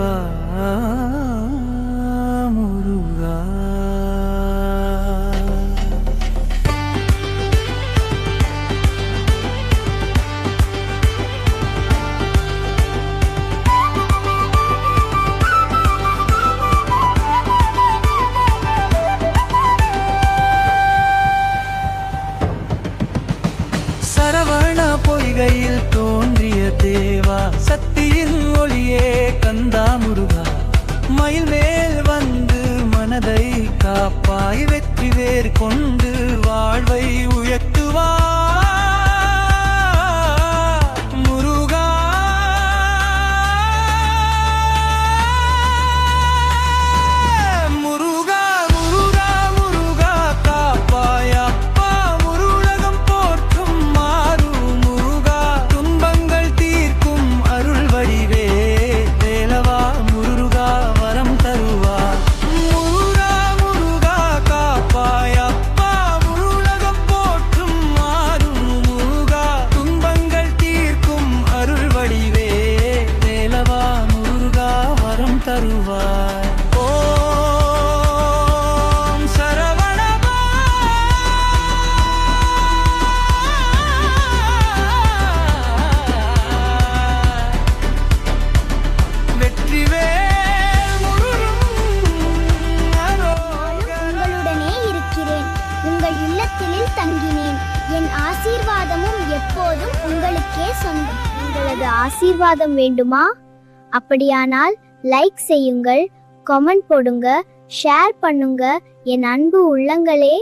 வா முருகா. சரவண பொய்கையில் தோன்றிய தேவா, சக்தியின் ஒளியே கந்தா முருகா. மயில் மேல் வந்து மனதை காப்பாய், வெற்றி வேர் கொண்டு வாழ்வை உயர்த்துவா முருகா. முருகா முருகா முருகா காப்பாய் அப்பா, முருளகம் போற்றும் மாறு முருகா. துன்பங்கள் தீர்க்கும் அருள் வடிவே வேலவா முருகா, வரம் தருவா முருகா. முருகா காப்பாய் அப்பா, முருளகம் போற்றும் மாறு முருகா. துன்பங்கள் தீர்க்கும் அருள் வடிவே வேலவா முருகா, வரம் தருவாய். ஓம் சரவணபவ வெற்றிவேல் முருகன் அரோகரா. உங்களுடனே இருக்கிறேன், உங்கள் இல்லத்தினில் தங்கினேன். என் ஆசீர்வாதமும் எப்போதும் உங்களுக்கே சொந்தம். உங்களது ஆசீர்வாதம் வேண்டுமா? அப்படியானால் லைக் செய்யுங்கள், கமெண்ட் போடுங்க, ஷேர் பண்ணுங்க. என் அன்பு உள்ளங்களே.